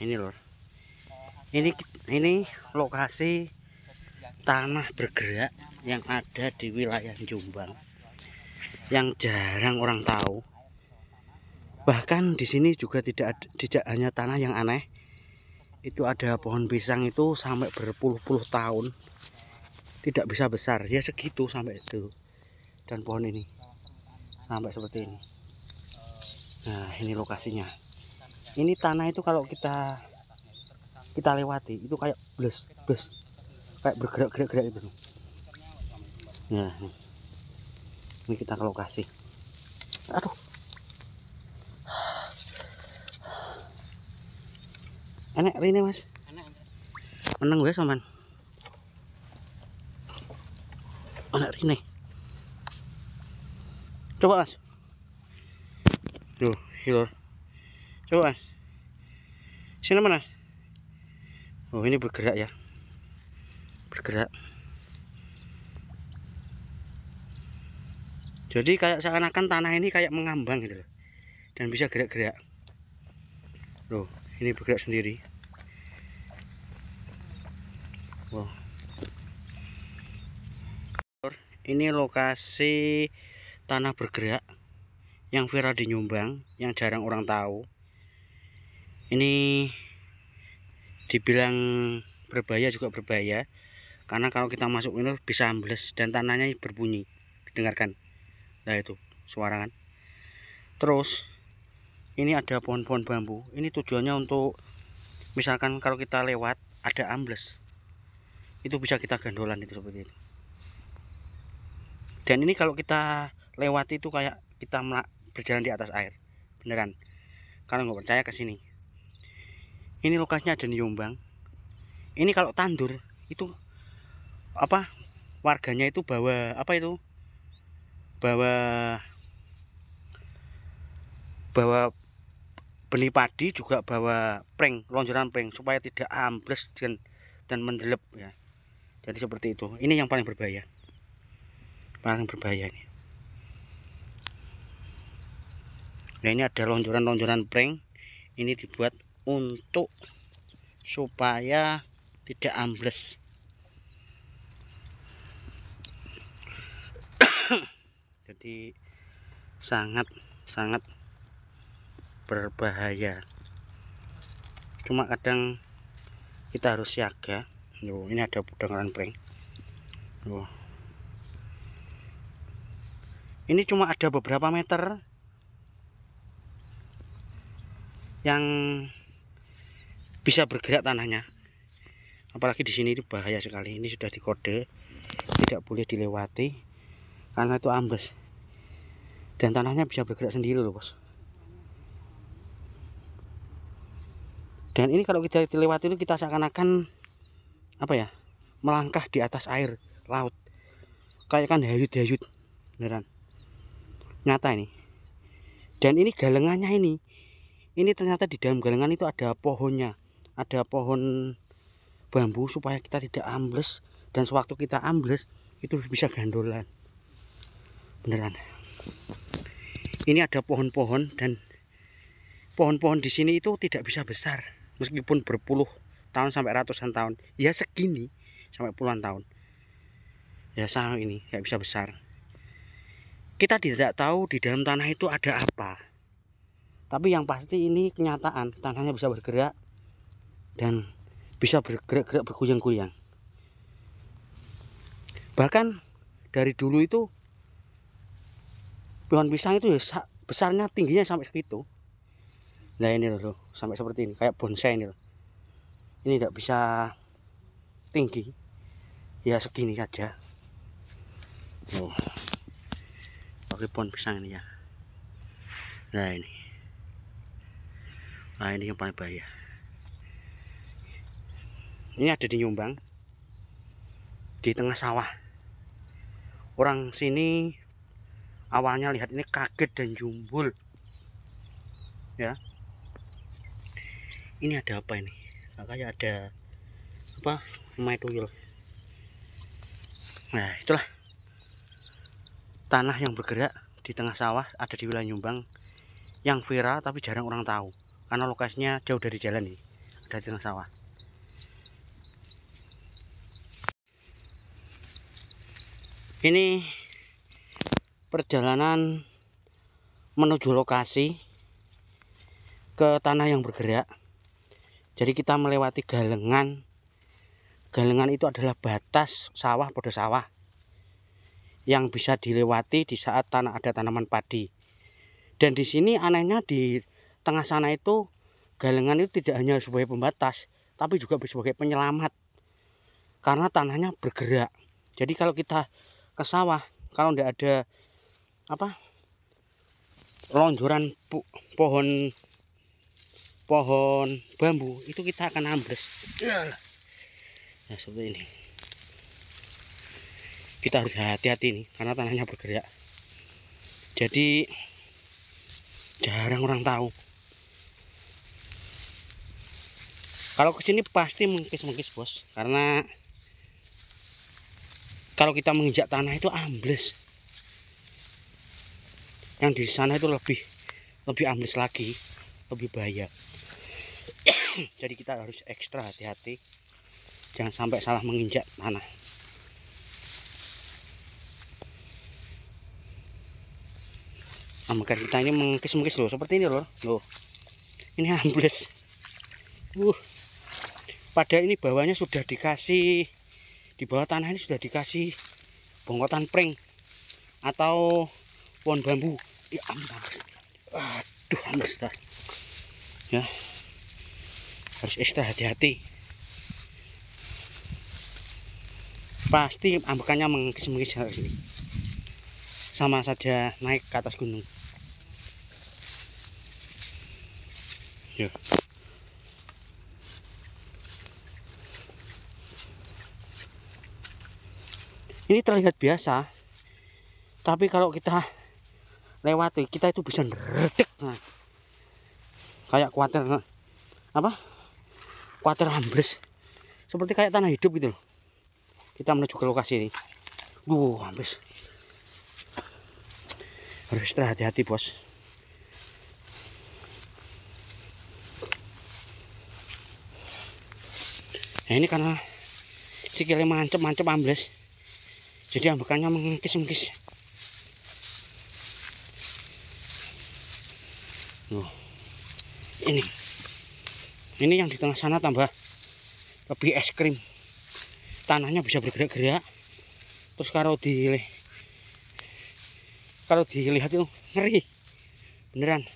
ini lor. Ini lokasi tanah bergerak yang ada di wilayah Jombang, yang jarang orang tahu. Bahkan di sini juga tidak hanya tanah yang aneh, itu ada pohon pisang itu sampai berpuluh-puluh tahun tidak bisa besar, ya segitu sampai itu. Dan pohon ini sampai seperti ini. Nah, ini lokasinya. Ini tanah itu kalau kita lewati itu kayak bles, kayak bergerak-gerak itu. Nah, ini kita ke lokasi. Aduh. Enak ini mas. Meneng gue soman. Enak ini. Coba mas. Tuh, hilor. Coba mas. Sini mana? Oh ini bergerak ya. Bergerak. Jadi kayak seakan-akan tanah ini kayak mengambang gitu loh. Dan bisa gerak-gerak. Loh, ini bergerak sendiri. Wow. Ini lokasi tanah bergerak yang viral di Jombang, yang jarang orang tahu. Ini dibilang berbahaya juga berbahaya, karena kalau kita masuk ini bisa ambles dan tanahnya berbunyi. Dengarkan. Nah itu suara kan. Terus ini ada pohon-pohon bambu. Ini tujuannya untuk misalkan kalau kita lewat ada ambles, itu bisa kita gandolan itu seperti itu. Dan ini kalau kita lewati itu kayak kita berjalan di atas air, beneran. Kalau nggak percaya ke sini. Ini lokasinya ada di Jombang. Ini kalau tandur itu apa? Warganya itu bawa apa itu? Bawa benih padi, juga bawa prank, lonjoran prank supaya tidak ambles dan mendelep ya. Jadi seperti itu. Ini yang paling berbahaya. Paling berbahaya nih. Nah ini ada lonjoran-lonjoran prank. Ini dibuat untuk supaya tidak ambles. Jadi sangat berbahaya. Cuma kadang kita harus siaga. Loh, ini ada lonjoran prank. Loh. Ini cuma ada beberapa meter yang bisa bergerak tanahnya. Apalagi di sini itu bahaya sekali. Ini sudah dikode, tidak boleh dilewati karena itu ambles. Dan tanahnya bisa bergerak sendiri loh, bos. Dan ini kalau kita dilewati itu kita seakan-akan apa ya? Melangkah di atas air laut. Kayak kan hayut-hayut. Beneran. Nyata ini. Dan ini galengannya ini. Ini ternyata di dalam galengan itu ada pohonnya. Ada pohon bambu supaya kita tidak ambles, dan sewaktu kita ambles itu bisa gandolan. Beneran. Ini ada pohon-pohon, dan pohon-pohon di sini itu tidak bisa besar meskipun berpuluh tahun sampai ratusan tahun. Ya segini sampai puluhan tahun. Ya sama ini nggak bisa besar. Kita tidak tahu di dalam tanah itu ada apa. Tapi yang pasti ini kenyataan, tanahnya bisa bergerak dan bisa bergerak-gerak bergoyang-goyang. Bahkan dari dulu itu pohon pisang itu ya besarnya, tingginya sampai segitu. Nah ini loh, sampai seperti ini, kayak bonsai ini loh. Ini tidak bisa tinggi, ya segini saja. Oh, pakai pohon pisang ini ya. Nah ini yang paling bahaya. Ini ada di Jombang, di tengah sawah. Orang sini awalnya lihat ini kaget dan jumbul ya. Ini ada apa ini? Kayak ada apa? Mai tuyul. Nah itulah tanah yang bergerak di tengah sawah, ada di wilayah Jombang, yang viral tapi jarang orang tahu karena lokasinya jauh dari jalan nih. ada di tengah sawah. Ini perjalanan menuju lokasi ke tanah yang bergerak. Jadi kita melewati galengan. Galengan itu adalah batas sawah pada sawah yang bisa dilewati di saat ada tanaman padi. Dan di sini anehnya di tengah sana itu galengan itu tidak hanya sebagai pembatas, tapi juga sebagai penyelamat karena tanahnya bergerak. Jadi kalau kita ke sawah, kalau tidak ada lonjoran pohon bambu, itu kita akan ambles. Nah, seperti ini. Kita harus hati-hati nih karena tanahnya bergerak. Jadi jarang orang tahu. Kalau kesini pasti mengkis-mengkis bos, karena kalau kita menginjak tanah itu ambles. Yang di sana itu lebih ambles lagi, lebih bahaya. Jadi kita harus ekstra hati-hati, jangan sampai salah menginjak tanah. Nah, maka kita ini mengkis-mengkis loh, seperti ini loh. Ini ambles. Padahal ini bawahnya sudah dikasih, di bawah tanah ini sudah dikasih bongkotan pring atau pohon bambu. Ya ambles. Aduh, ambles dah. Ya, harus ekstra hati-hati. Pasti ambekannya mengkis-mengkis harus ini. Sama saja naik ke atas gunung. Ya. Ini terlihat biasa, tapi kalau kita lewati, kita itu bisa ngeredek. Nah, kayak kuatir kuatir ambles, seperti kayak tanah hidup gitu loh. Kita menuju ke lokasi ini. Ambles. Harus hati-hati bos. Nah, ini karena sikilnya mancep ambles, jadi ambekannya mengkis-mengkis. Ini yang di tengah sana tambah lebih es krim. Tanahnya bisa bergerak-gerak. Terus kalau dilihat itu ngeri. Beneran.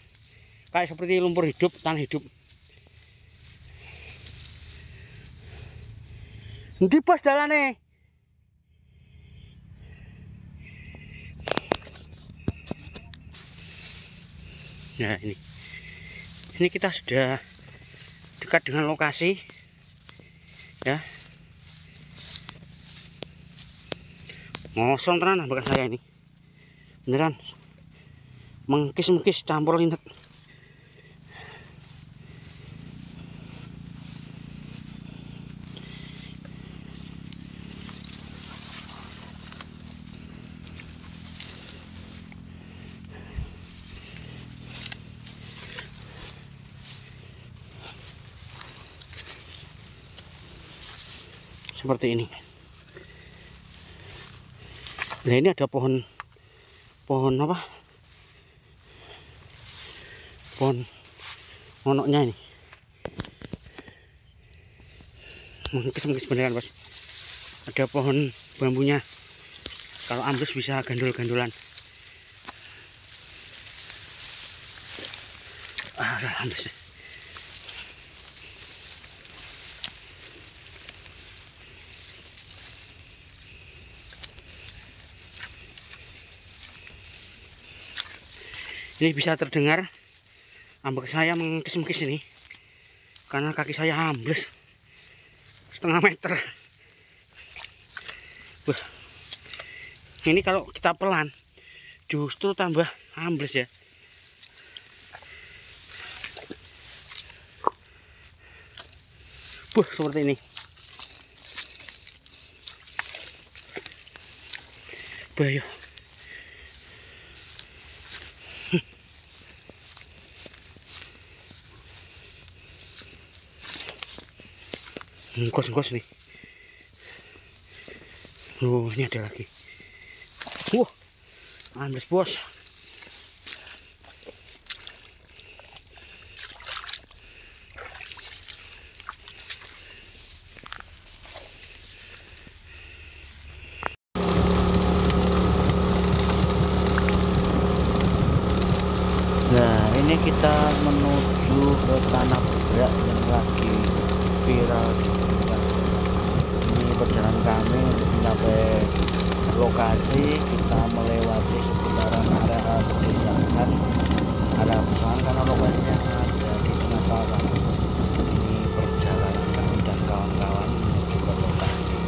Kayak seperti lumpur hidup, tanah hidup. Nanti pas dalane. Nah, ini kita sudah dekat dengan lokasi, ya. Ngosong tenan ambekan saya ini, beneran mengkis-mengkis campur linet. Seperti ini. Nah, ini ada pohon apa? Pohon monoknya ini. Mengkis-mengkis beneran bos. Ada pohon bambunya. Kalau ambles bisa gandul-gandulan. Ambles. Ini bisa terdengar ambek saya mengkis-mengkis ini karena kaki saya ambles setengah meter. Wah, ini kalau kita pelan justru tambah ambles ya. Seperti ini. Bahaya. Ngkos nih. Ini ada lagi. Wah, ambles bos. Nah, ini kita menuju ke tanah bergerak yang lagi viral di Bandung. Ini perjalanan kami sampai lokasi, kita melewati seputaran area pedesaan, karena lokasinya ada di tengah sawah. Ini perjalanan kami dan kawan-kawan menuju ke lokasi.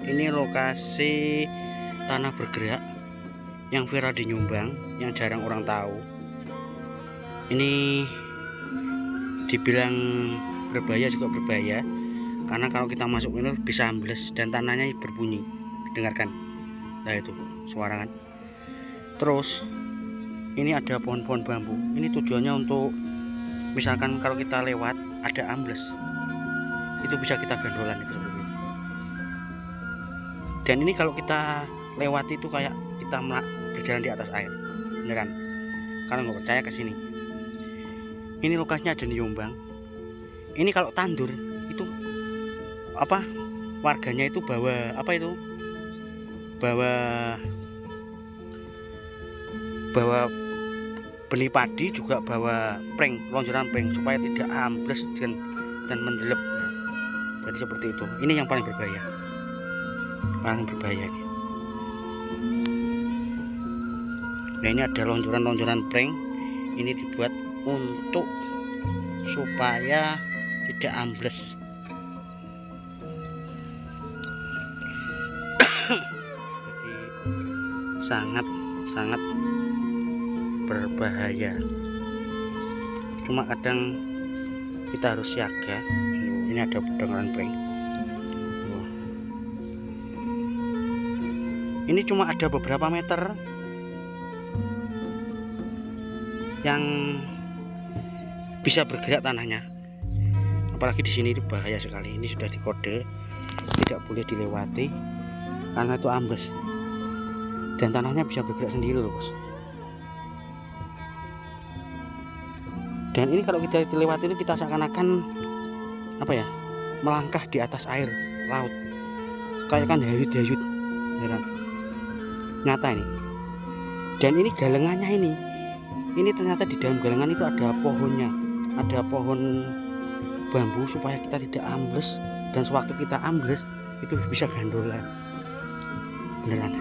Ini lokasi tanah bergerak yang viral di Nyumbang, yang jarang orang tahu. Ini dibilang berbahaya juga berbahaya, karena kalau kita masuk ini bisa ambles dan tanahnya berbunyi. Dengarkan, nah itu suara kan. Terus ini ada pohon-pohon bambu. Ini tujuannya untuk misalkan kalau kita lewat ada ambles, itu bisa kita gandolan itu. Dan ini kalau kita lewati itu kayak kita berjalan di atas air, beneran. Kalau nggak percaya ke sini. Ini lokasinya ada di Jombang. Ini kalau tandur itu apa? Warganya itu bawa apa itu? Bawa benih padi, juga bawa lonjoran prank supaya tidak ambles dan mendelep. Jadi seperti itu. Ini yang paling berbahaya. Paling berbahaya ini. Nah, ini ada lonjoran prank. Ini dibuat untuk supaya tidak ambles. Jadi sangat berbahaya. Cuma kadang kita harus siaga. Ini ada lonjoran prank. Ini cuma ada beberapa meter yang bisa bergerak tanahnya. Apalagi di sini itu bahaya sekali. Ini sudah dikode, tidak boleh dilewati karena itu ambles. Dan tanahnya bisa bergerak sendiri loh, bos. Dan ini kalau kita lewati itu kita seakan-akan apa ya, melangkah di atas air laut, kayak kan hayut-hayut beneran, nyata ini. Dan ini galengannya ini ternyata di dalam galengan itu ada pohonnya, ada pohon bambu supaya kita tidak ambles, dan sewaktu kita ambles itu bisa gandolan beneran.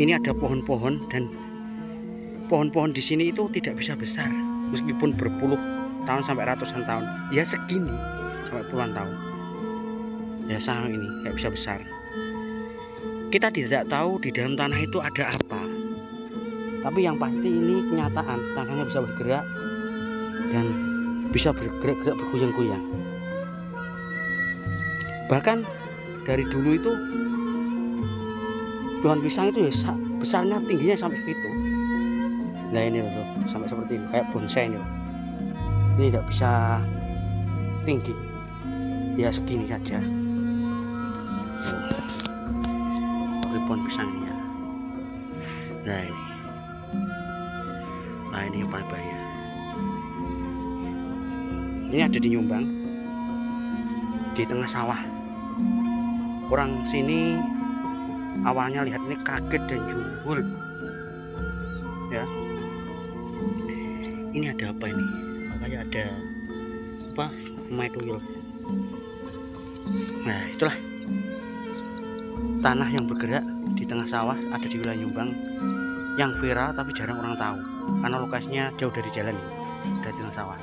Ini ada pohon-pohon, dan pohon-pohon di sini itu tidak bisa besar meskipun berpuluh tahun sampai ratusan tahun, ya segini sampai puluhan tahun ya sama ini nggak bisa besar. Kita tidak tahu di dalam tanah itu ada apa, tapi yang pasti ini kenyataan, tanahnya bisa bergerak dan bisa bergerak-gerak, bergoyang-goyang. Bahkan dari dulu itu pohon pisang itu ya besarnya, tingginya sampai segitu. Nah ini loh, sampai seperti ini, kayak bonsai ini loh. Ini tidak bisa tinggi, ya segini saja. Pohon pisang ini ya. Nah ini yang paling bahaya. Ini ada di Nyumbang, di tengah sawah. Orang sini awalnya lihat ini kaget dan jubul ya. Ini ada apa ini? Makanya ada apa, mai tuyul. Nah itulah tanah yang bergerak di tengah sawah, ada di wilayah Nyumbang, yang viral tapi jarang orang tahu karena lokasinya jauh dari jalan ini, dari tengah sawah.